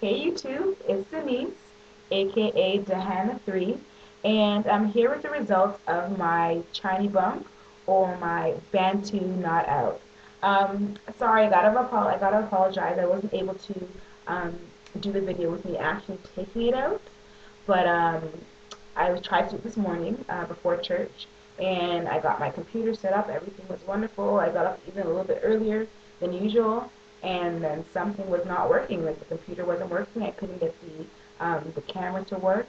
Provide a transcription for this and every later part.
Hey YouTube, it's Denise, aka Dahana3, and I'm here with the results of my Chinee bump or my Bantu not out. Sorry, I gotta apologize. I wasn't able to um, do the video with me actually taking it out, but I was tried to do it this morning before church, and I got my computer set up. Everything was wonderful. I got up even a little bit earlier than usual, and then something was not working. Like the computer wasn't working. I couldn't get the camera to work,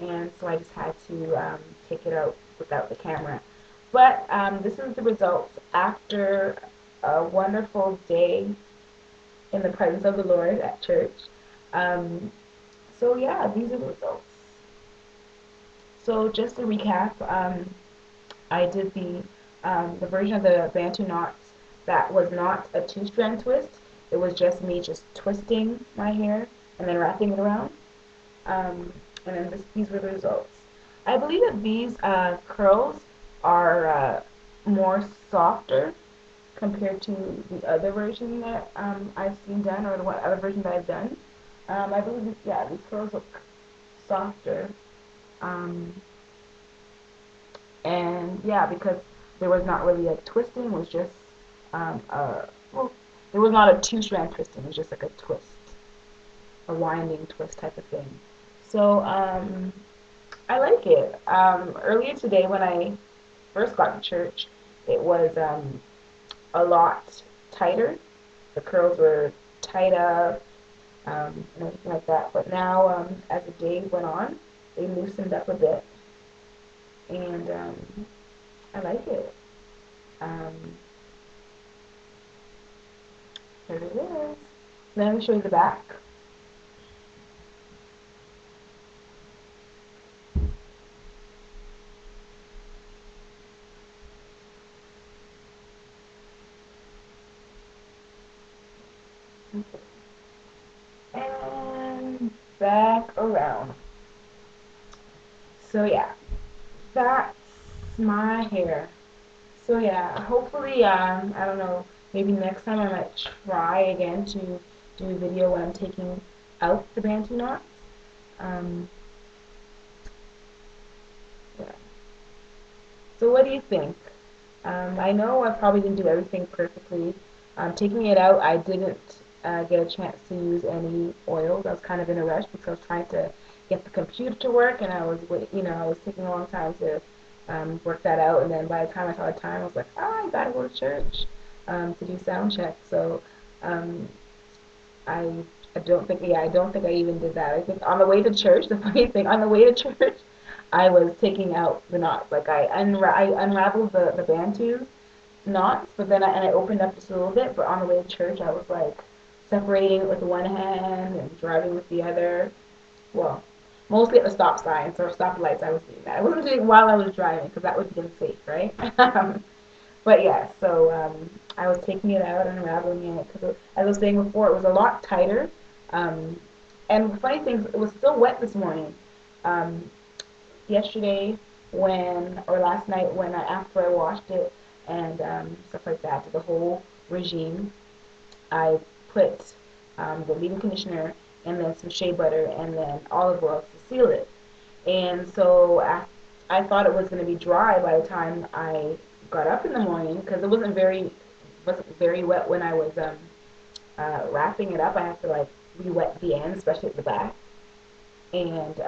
and so I just had to take it out without the camera. But this is the results after a wonderful day in the presence of the Lord at church. Um, so yeah, these are the results. So just to recap, I did the version of the Bantu knots that was not a two-strand twist. It was just me just twisting my hair and then wrapping it around. And then these were the results. I believe that these curls are more softer compared to the other version that I've seen done, or the other version that I've done. I believe, yeah, these curls look softer. Um, and yeah, because there was not really a twisting, it was just well, it was not a two-strand twisting, it was just like a twist, a winding twist type of thing. So I like it. Earlier today when I first got to church, it was a lot tighter. The curls were tied up and everything like that. But now, as the day went on, they loosened up a bit, and I like it. Um, Here it is. Let me show you the back. And back around. So yeah, that's my hair. So yeah, hopefully, I don't know, maybe next time I might try again to do a video when I'm taking out the Bantu knots. Um, yeah. So what do you think? I know I probably didn't do everything perfectly. Taking it out, I didn't get a chance to use any oils. I was kind of in a rush because I was trying to get the computer to work, and I was, I was taking a long time to work that out. And then by the time I saw the time, I was like, I gotta go to church to do sound check. So um, I I don't think I even did that. I think on the way to church, the funny thing, on the way to church, I was taking out the knots. Like I unraveled the Bantu knots, but then I opened up just a little bit. But on the way to church, I was like separating it with one hand and driving with the other. Well, mostly at the stop signs or stoplights, I was doing that. I wasn't doing it while I was driving because that would be unsafe, right? But yeah, so I was taking it out and unraveling it because, as I was saying before, it was a lot tighter. Um, and the funny thing, it was still wet this morning. Um, Yesterday, or last night after I washed it and stuff like that, to the whole regime, I put the leave-in conditioner and then some shea butter and then olive oil to seal it. And so I thought it was going to be dry by the time I got up in the morning because it wasn't very wet when I was wrapping it up. I have to like re-wet the ends, especially at the back. And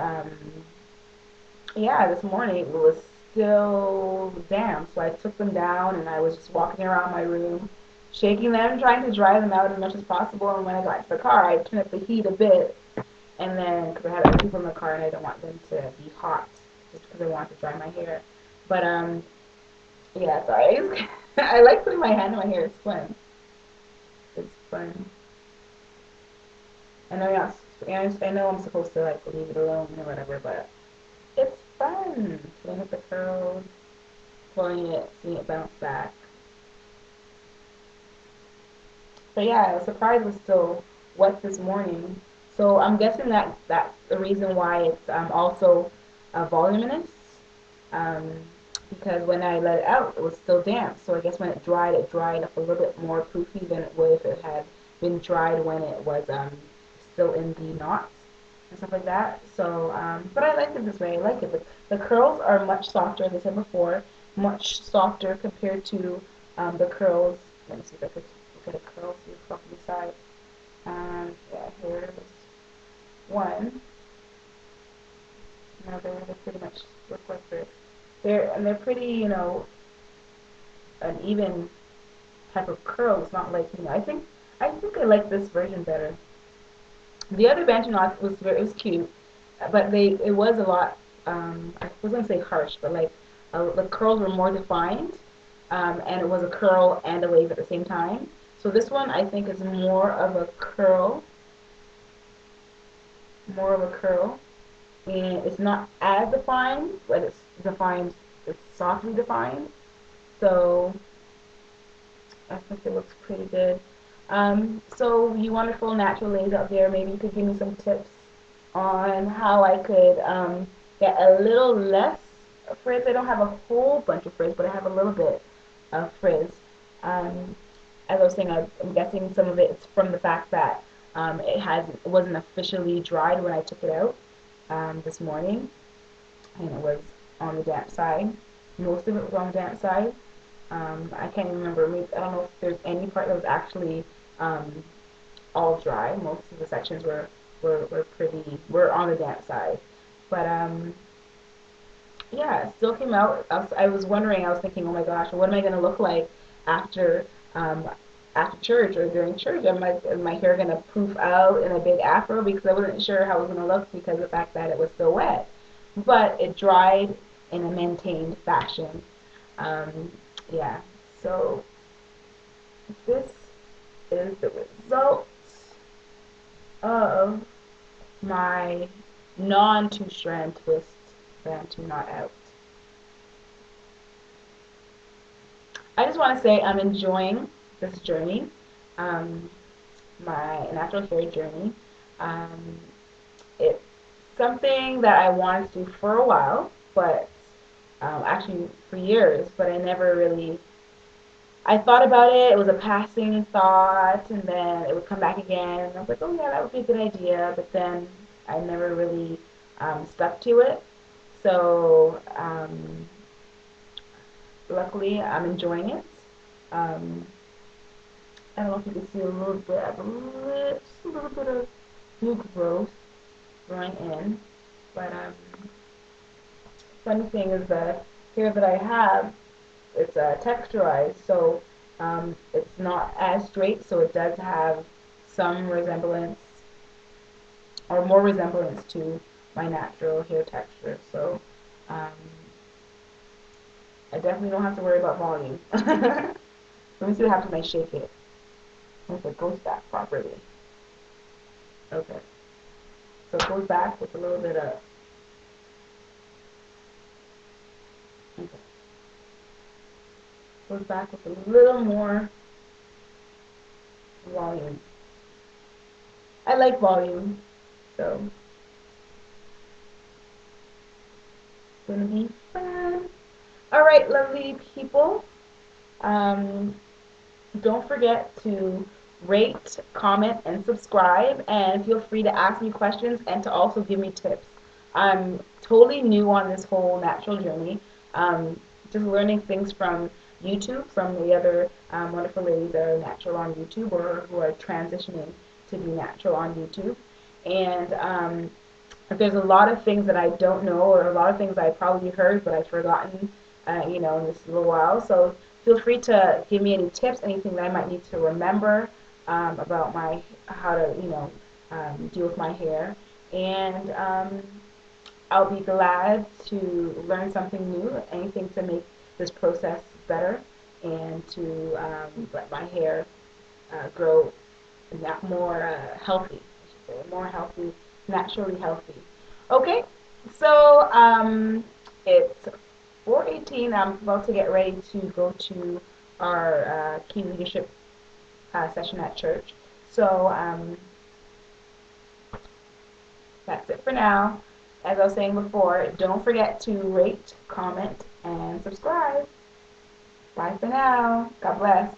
yeah, this morning it was still damp, so I took them down and I was just walking around my room, shaking them, trying to dry them out as much as possible. And when I got to the car, I turned up the heat a bit, and then because I had other people in the car and I don't want them to be hot, just because I want to dry my hair. But yeah, so I like putting my hand in my hair. It's fun. It's fun. I know I know I'm supposed to like leave it alone or whatever, but it's fun. Playing with the curls, pulling it, seeing it bounce back. But yeah, I was surprised it was still wet this morning. So I'm guessing that that's the reason why it's also voluminous. Um, because when I let it out, it was still damp. So I guess when it dried up a little bit more poofy than it would if it had been dried when it was fill in the knots and stuff like that. So, but I like it this way. I like it. The curls are much softer, as I said before, much softer compared to the curls. Let me see if I could look at a curl, see from the side. Yeah, here's one. Now they pretty much look like this. They're pretty, an even type of curl. It's not like, I think I like this version better. The other Bantu knot was cute, but it was a lot. I was gonna say harsh, but like the curls were more defined, and it was a curl and a wave at the same time. So this one I think is more of a curl, more of a curl, and it's not as defined, but it's defined. It's softly defined. So I think it looks pretty good. So you wonderful natural ladies out there, maybe you could give me some tips on how I could get a little less frizz. I don't have a whole bunch of frizz, but I have a little bit of frizz. Um, as I was saying, I'm guessing some of it is from the fact that it wasn't officially dried when I took it out this morning, and it was on the damp side. Most of it was on the damp side. I can't even remember. I don't know if there's any part that was actually um, all dry. Most of the sections were on the damp side. But yeah, it still came out. I was wondering. I was thinking, oh my gosh, what am I gonna look like after um, after church or during church? Is my hair gonna poof out in a big afro? Because I wasn't sure how it was gonna look because of the fact that it was so wet. But it dried in a maintained fashion. Um, yeah, so this is the result of my non-two-strand twist Bantu knot out. I just want to say I'm enjoying this journey, um, my natural hair journey. Um, it's something that I wanted to do for a while, but actually for years, but I never really I thought about it. It was a passing thought, and then it would come back again. And I was like, oh yeah, that would be a good idea. But then I never really stuck to it. So luckily, I'm enjoying it. Um, I don't know if you can see a little bit, just a little bit of new growth growing in. But funny thing is the hair that I have, it's texturized, so it's not as straight, so it does have some resemblance or more resemblance to my natural hair texture. So um, I definitely don't have to worry about volume. Let me see what happens when I shake it. If it goes back properly. Okay. So it goes back with a little bit of, okay. Goes back with a little more volume. I like volume, so it's gonna be fun. All right, lovely people. Um, don't forget to rate, comment, and subscribe, and feel free to ask me questions and to also give me tips. I'm totally new on this whole natural journey, just learning things from YouTube, from the other wonderful ladies that are natural on YouTube or who are transitioning to be natural on YouTube. And there's a lot of things that I don't know, or a lot of things I probably heard but I've forgotten, in this little while. So feel free to give me any tips, anything that I might need to remember about how to, deal with my hair. And I'll be glad to learn something new, anything to make this process better and to let my hair grow more healthy, I should say, more healthy, naturally healthy. Okay, so it's 4:18. I'm about to get ready to go to our key leadership session at church. So that's it for now. As I was saying before, don't forget to rate, comment, and subscribe. Bye for now. God bless.